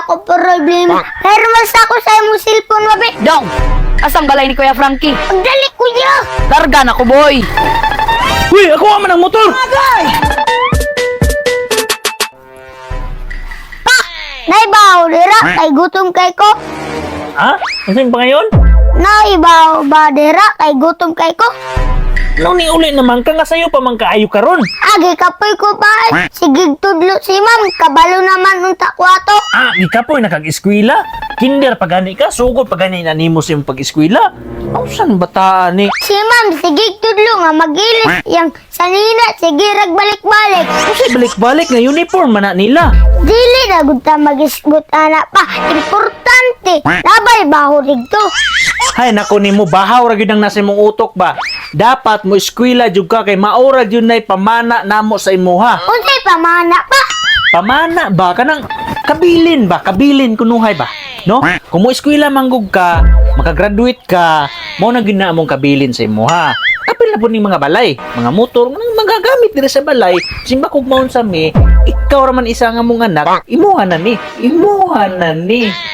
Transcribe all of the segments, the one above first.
nako problema. Pero mas ako sa imong cellphone mabi. Dong! Asang balay ni Kuya Frankie? Pagdali kuya. Larga na ko, boy! Uy, ako man ang motor! Naibaw dira kay gutom kay ko. Ha? Ano pa ngayon? Naibaw ba dira kay gutom kay ko. Nung ni uli naman ka nga sa'yo pa man kaayo karon. Agi kapoy ko pa. Sige tudlo si ma'am. Kabalo naman unta ko ato. Ah, di ka po nakag-eskwela. Kinder pagani ka, sugod pagani na nimo sa imong pag-eskwela. Ang saan bataan ni? Si ma'am, sige tudlo nga magilis. Yang sanina, sige ragbalik-balik. Kasi balik-balik na uniform man na nila. Dili na gud ta magisgot anak pa. Importante. Labay baho digto. Hay nako nimo bahaw ra gyud ang nasa imong utok ba. Dapat mo eskwela jud ka kay maura jud nay pamana namo sa imuha. Unsay pamana pa? Pamana ba kanang kabilin ba? Kabilin kunuhay ba? No? Kung mo eskwela manggug ka, makagraduate ka, mo na gyud na among kabilin sa imuha. Kapil na po ni mga balay, mga motor, mga gamit dira sa balay, simba kog maun sa mi, ikaw raman isa nga mong anak, imuha na ni.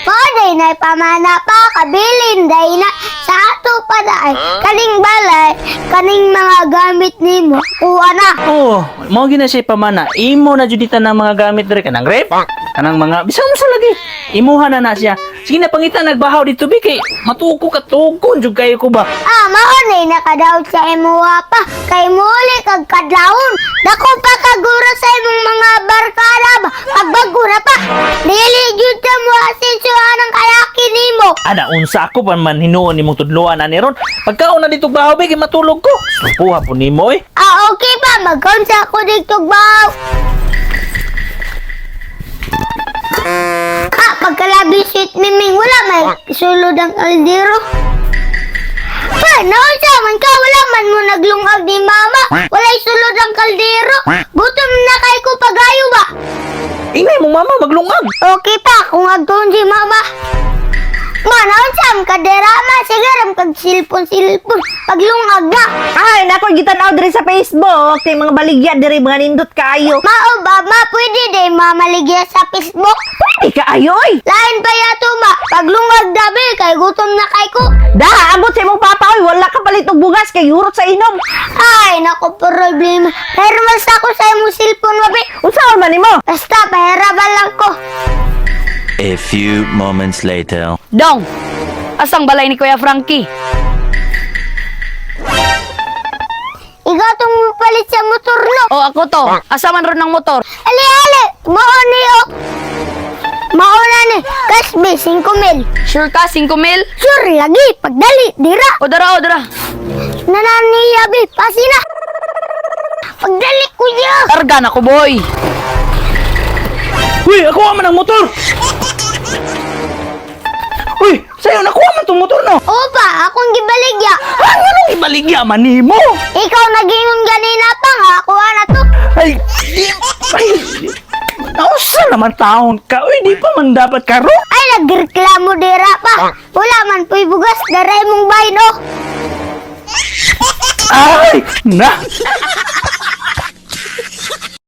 Paday na pamana pa. Kabilin day na. Sa ato pa daay. Kaning balay. Kaning mga gamit nimo. Kuha na. Oh, mao gina siya pamana. Imo na jud ng mga gamit diri kanang rep, kanang mga bisan mo sa lagi. Imuha na siya. Sige na pangita nagbahaw dito bi kay matuko ka tukon jud kayo ko ba. Maunay nakadaot sa imuha pa. Kay muli kag kadlawon. Dako pa kagura sa imong mga barkada ba. Pagbagura pa. Dili jud ta mo asensuhan ng kalaki nimo. Ada unsa ako pa man hinuon nimong tudloan ani ron. Pagkaon na dito bahaw bi kay matulog ko. Puha po nimo eh. Okay pa. Magkaunsa ako dito baw. Pagkalabi sweet miming, wala may sulod ang kaldero. Pa, naunsa man ka, wala man mo naglungag ni mama. Walay sulod ang kaldero. Gutom na kay ko pagayo ba? Ingay mo mama maglungag. Okay pa, kung agton si mama. Ma, naunsa man ka derama, sigaram kag silpon. Paglungag na. Ay, nako, gitanaw diri sa Facebook. Kay mga baligya diri, mga nindot kayo. Mao ba, ma, pwede day mamaligya sa Facebook? Pwede ka ayoy. Lain pa yato ma, paglungag dabi, kay gutom na kay ko. Da, abot sa imong papa, oy, wala ka palit og bugas kay hurot sa inom. Ay, naku, problema. Pero mas ako sa imong cellphone, wabi. Unsaon man nimo? Basta, pahiraban lang ko. A few moments later. Dong! Asang balay ni Kuya Frankie? Ikaw itong palit sa motor, no? O ako to, asa man ron ng motor? Ali, maon niyo. Mauna ni, kasbi, 5,000. Sure ka, 5,000? Sure, lagi, pagdali, dira. O dara. Nananiya, bi, pasina. Pagdali, kuya. Larga na ko, boy! Uy, ako man ang motor. Uy, sayo nakuha man tong motor no. Opa, akong gibaligya. Ano ibaligya man nimo? Ikaw nagingon ganina pa nga, kuha na to. Ay, nausa naman taon ka. Uy, di pa man dapat karo. Ay, nagreklamo dira pa. Wala man po'y bugas, daray mong bahay, no? Ay, na.